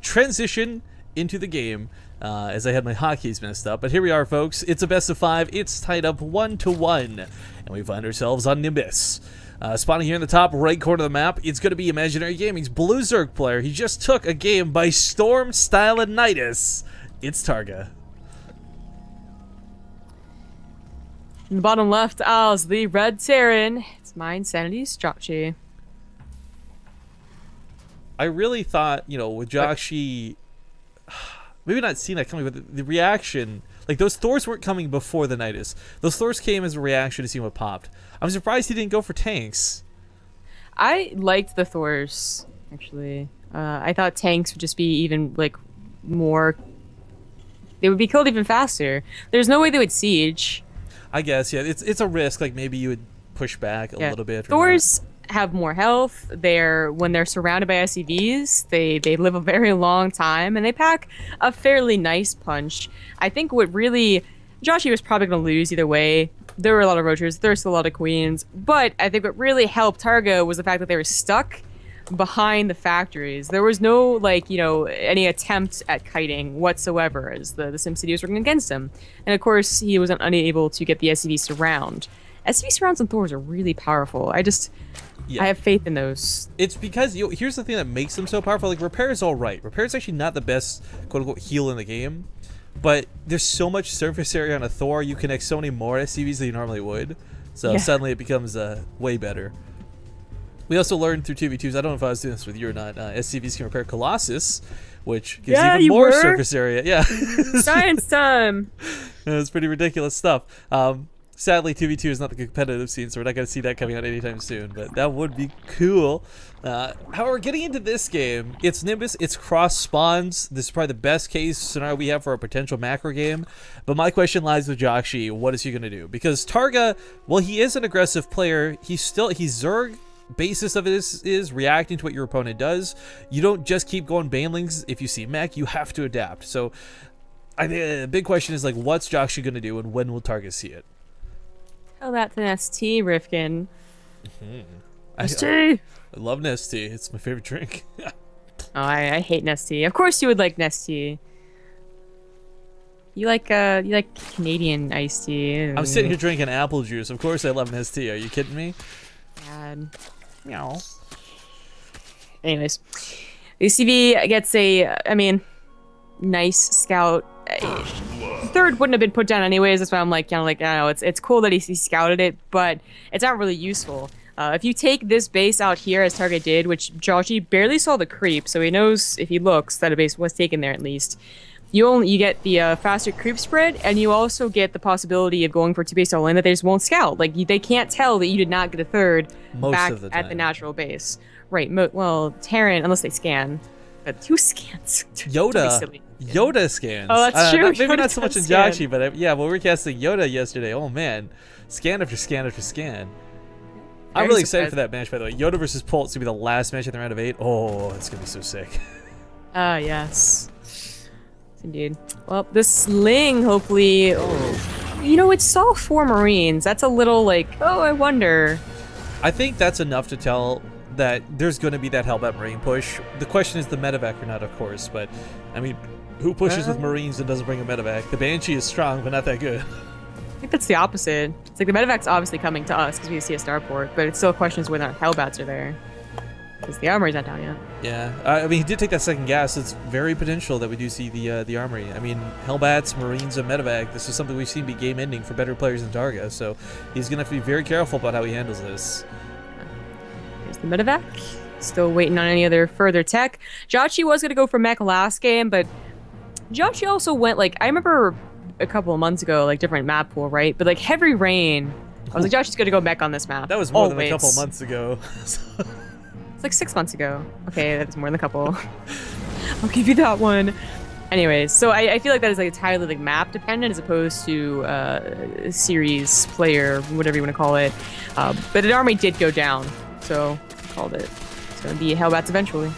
transition into the game as I had my hotkeys messed up. But here we are, folks. It's a best of 5. It's tied up 1-1, and we find ourselves on Nimbus. Spawning here in the top right corner of the map, it's going to be Imaginary Gaming's Blue Zerg player. He just took a game by storm, Stylinitis. It's TargA. In the bottom left aisles, the Red Terran. It's my Insanity's Jjakji. I really thought, you know, with Jjakji, maybe not seeing that coming, but the reaction, like those Thors weren't coming before the Nidus. Those Thors came as a reaction to seeing what popped. I'm surprised he didn't go for tanks. I liked the Thors, actually. I thought tanks would just be even, like, more... They would be killed even faster. There's no way they would siege. I guess, yeah. It's a risk. Like, maybe you would push back a little bit. Thors have more health. When they're surrounded by SCVs, they live a very long time, and they pack a fairly nice punch. I think what really... Jjakji was probably going to lose either way. There were a lot of roachers, there were still a lot of queens, but I think what really helped TargA was the fact that they were stuck behind the factories. There was no, like, you know, any attempt at kiting whatsoever as the SimCity was working against him. And of course, he was unable to get the SCV surround. SCV surrounds and Thors are really powerful. I have faith in those. It's because, you know, here's the thing that makes them so powerful. Like, Repair is all right. Repair is actually not the best, quote-unquote, heal in the game. But there's so much surface area on a Thor, you connect so many more SCVs than you normally would. So suddenly it becomes way better. We also learned through 2v2s, I don't know if I was doing this with you or not, SCVs can repair Colossus, which gives even more surface area. Yeah. Science time! It's pretty ridiculous stuff. Sadly, 2v2 is not the competitive scene, so we're not going to see that coming out anytime soon, but that would be cool. However, getting into this game, it's Nimbus, it's cross spawns. This is probably the best case scenario we have for a potential macro game, but my question lies with Jjakji. What is he going to do? Because TargA, well, he is an aggressive player. He's Zerg. Basis of it is reacting to what your opponent does. You don't just keep going banelings if you see mech, you have to adapt. So I think the big question is, like, what's Jjakji going to do, and when will TargA see it? Tell that to ST, Rifkin. ST! I love Nestea. It's my favorite drink. Oh, I hate Nestea. Of course you would like Nestea. You like Canadian iced tea. I'm sitting here drinking apple juice. Of course I love Nestea. Are you kidding me? God. Meow. Anyways. UCV gets a, I mean, nice scout. Third wouldn't have been put down anyways. That's why I'm like, kind of like, I don't know, it's cool that he scouted it, but it's not really useful. If you take this base out here as TargA did, which Jjakji barely saw the creep, so he knows if he looks that a base was taken there at least. You get the faster creep spread, and you also get the possibility of going for 2-base all in that they just won't scout. Like, they can't tell that you did not get a third back at the natural base. Right. Well, Terran, unless they scan. But who scans? Yoda scans. Oh, that's true. Maybe not so much in Jjakji, but yeah, well, we were casting Yoda yesterday. Oh man, scan after scan after scan. I'm really excited for that match, by the way. Yoda versus Pulse to be the last match in the round of 8. Oh, it's gonna be so sick. Yes, indeed. Well, this sling, hopefully. Oh, you know, it saw 4 Marines. That's a little like, oh, I wonder. I think that's enough to tell that there's going to be that Hellbat Marine push. The question is the medevac or not, of course, but I mean, who pushes with Marines and doesn't bring a medevac? The Banshee is strong, but not that good. I think that's the opposite. It's like the medevac's obviously coming to us because we see a starport, but it still questions whether or not Hellbats are there. Because the armory's not down yet. Yeah, I mean, he did take that second gas. It's very potential that we do see the armory. I mean, Hellbats, Marines, and medevac, this is something we've seen be game ending for better players than TargA, so he's going to have to be very careful about how he handles this. Here's the medevac. Still waiting on any other further tech. Jjakji was going to go for mech last game, but Jjakji also went, like, I remember a couple of months ago, like, different map pool, right? But, like, Heavy Rain, I was like, Jjakji's going to go mech on this map. That was more than a couple months ago. It's like 6 months ago. Okay, that's more than a couple. I'll give you that one. Anyways, so I feel like that is like entirely like map dependent as opposed to series player, whatever you want to call it. But an army did go down, so I called it. It's going to be Hellbats eventually.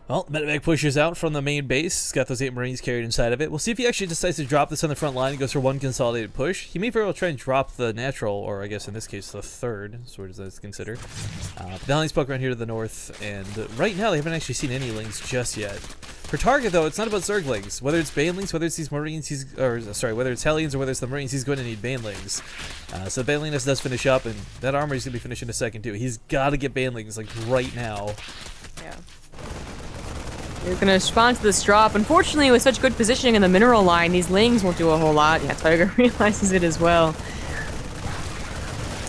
Well, Medevac pushes out from the main base. He's got those 8 Marines carried inside of it. We'll see if he actually decides to drop this on the front line and goes for one consolidated push. He may very well try and drop the natural, or I guess in this case the third, sort of as consider. The Hellions poke around here to the north, and right now they haven't actually seen any Lings just yet. For TargA though, it's not about Zerglings. Whether it's Banelings, whether it's these Marines, whether it's Hellions or whether it's the Marines, he's going to need Banelings. So Baneliness does finish up, and that armor is going to be finished in a second too. He's got to get Banelings like right now. Yeah. You're going to respond to this drop. Unfortunately, with such good positioning in the mineral line, these Lings won't do a whole lot. Yeah, TargA realizes it as well.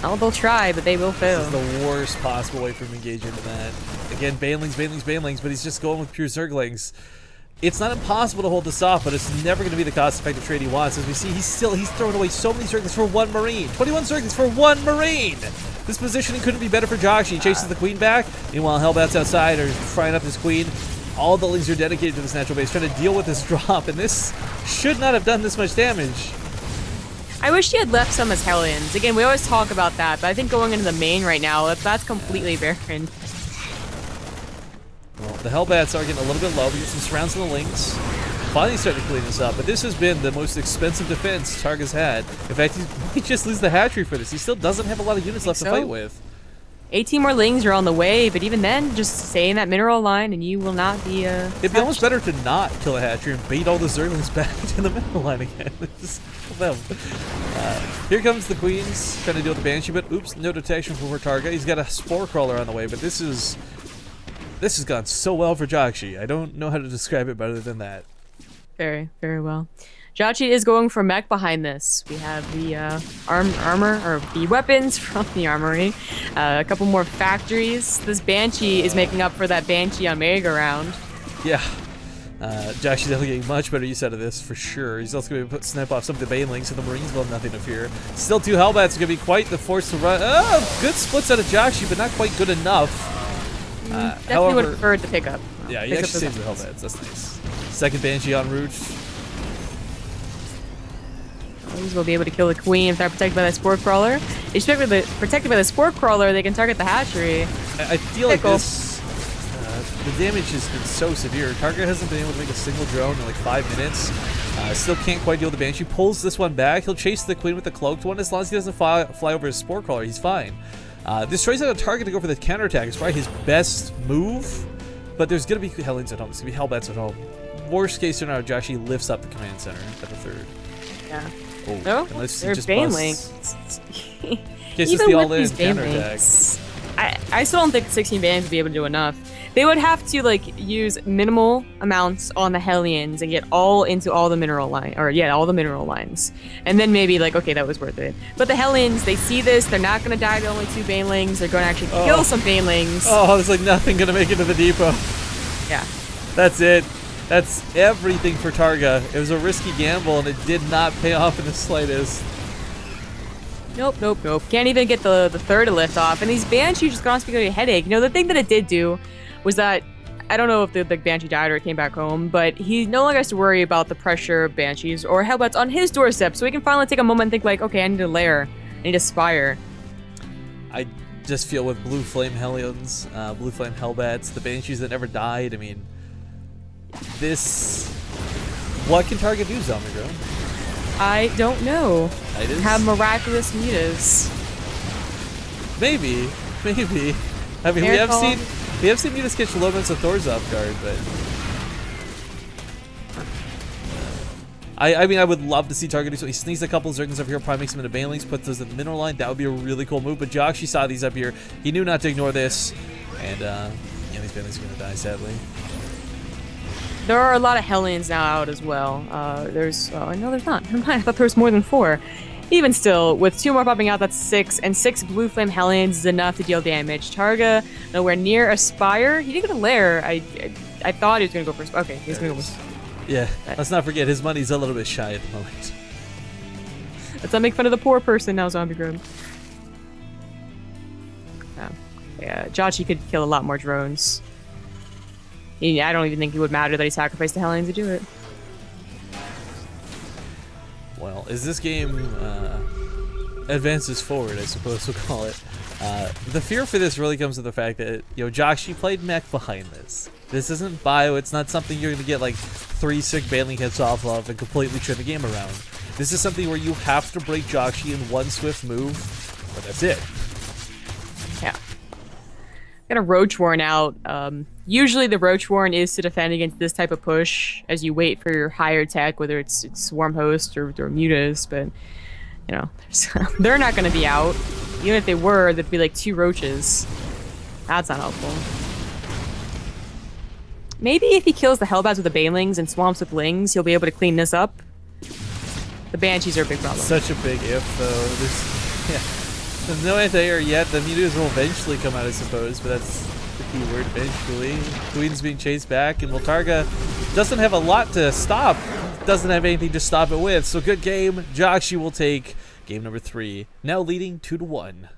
Oh, they'll try, but they will fail. This is the worst possible way for him to engage into that. Again, Banelings, but he's just going with pure Zerglings. It's not impossible to hold this off, but it's never going to be the cost-effective trade he wants. As we see, he's throwing away so many Zerglings for 1 Marine. 21 Zerglings for 1 Marine! This positioning couldn't be better for Jjakji. He chases the Queen back. Meanwhile, Hellbats outside are frying up this Queen. All the Lings are dedicated to this natural base, trying to deal with this drop, and this should not have done this much damage. I wish he had left some as Hellions. Again, we always talk about that, but I think going into the main right now, that's completely barren. Well, the Hellbats are getting a little bit low. We get some surrounds on the Lings. Finally starting to clean this up, but this has been the most expensive defense TargA's had. In fact, he might just lose the hatchery for this. He still doesn't have a lot of units left to fight with. 18 more Lings are on the way, but even then, just stay in that mineral line and you will not be It'd be almost better to not kill a hatchery and bait all the Zerglings back to the mineral line again. Just kill them. Here comes the Queens, trying to deal with the Banshee, but oops, no detection from TargA. He's got a Spore Crawler on the way, but this has gone so well for Jjakji. I don't know how to describe it better than that. Very, very well. Jjakji is going for mech behind this. We have the armor, or the weapons from the armory. A couple more factories. This Banshee is making up for that Banshee on merry-go-round. Yeah. Jjakji's definitely getting much better use out of this, for sure. He's also going to snap off some of the Banelings, so the Marines will have nothing to fear. Still 2 Hellbats are going to be quite the force to run. Oh, good splits out of Jjakji, but not quite good enough. Definitely would have preferred to pick up. Yeah, he actually saves the Hellbats. That's nice. Second Banshee en route. These will be able to kill the Queen if they're protected by that Spore Crawler. If they're protected by the Spore Crawler, they can target the hatchery. I feel like this, the damage has been so severe. TargA hasn't been able to make a single drone in like 5 minutes. Still can't quite deal with the Banshee. Pulls this one back. He'll chase the Queen with the cloaked one. As long as he doesn't fly over his Spore Crawler, he's fine. This tries out a target to go for the counterattack. It's probably his best move, but there's going to be Hellions at home. It's going to be Hellbats at home. Worst case scenario, Jjakji lifts up the command center at the third. Yeah. Oh, no, they're Banelings. Even with these Banelings, I still don't think 16 Banelings would be able to do enough. They would have to like use minimal amounts on the Hellions and get all into all the mineral line, or yeah, all the mineral lines, and then maybe like okay, that was worth it. But the Hellions, they see this, they're not going to die to only 2 Banelings. They're going to actually kill some Banelings. Oh, there's like nothing going to make it to the depot. Yeah. That's it. That's everything for TargA. It was a risky gamble, and it did not pay off in the slightest. Nope, nope, nope. Can't even get the third to lift off. And these Banshees just got me a headache. You know, the thing that it did do was that, I don't know if the Banshee died or came back home, but he no longer has to worry about the pressure of Banshees or Hellbats on his doorstep, so he can finally take a moment and think like, okay, I need a lair. I need a spire. I just feel with Blue Flame Hellions, Blue Flame Hellbats, the Banshees that never died, I mean, what can TargA do, Zelmigro? I don't know. Midas? Have miraculous Midas. Maybe. I mean, we have seen Midas catch low amounts of Thors off guard, but I mean, I would love to see TargA do so. He sneaks a couple of Zerglings up here, probably makes them into Banelings, puts those in the mineral line. That would be a really cool move. But Jjakji saw these up here. He knew not to ignore this, and yeah, these Banelings are gonna die sadly. There are a lot of Hellions now out as well. No, there's not. Never mind, I thought there was more than 4. Even still, with 2 more popping out, that's 6, and 6 Blue Flame Hellions is enough to deal damage. TargA, nowhere near a Spire. He didn't get a lair. I thought he was going to go for okay, he's going to go for yeah, let's not forget, his money's a little bit shy at the moment. Let's not make fun of the poor person now, Zombie Grub. Yeah, Jjakji could kill a lot more drones. I don't even think it would matter that he sacrificed the Hellions to do it. Well, as this game advances forward, I suppose we'll call it, the fear for this really comes to the fact that, you know, Jjakji played mech behind this. This isn't bio. It's not something you're going to get like 3 sick baneling hits off of and completely turn the game around. This is something where you have to break Jjakji in one swift move, but that's it. Yeah. Got a Roach Warren out. Usually the Roach Warren is to defend against this type of push as you wait for your higher tech, whether it's Swarm Host or Mutas, but you know, they're not going to be out. Even if they were, there'd be like 2 roaches. That's not helpful. Maybe if he kills the Hellbats with the Banelings and swamps with Lings, he'll be able to clean this up. The Banshees are a big problem. Such a big if, though. There's no anti-air yet. The Mutas will eventually come out, I suppose, but that's the key word, eventually. Queen's being chased back, and TargA doesn't have a lot to stop. Doesn't have anything to stop it with, so good game. Jjakji will take game number 3, now leading 2-1.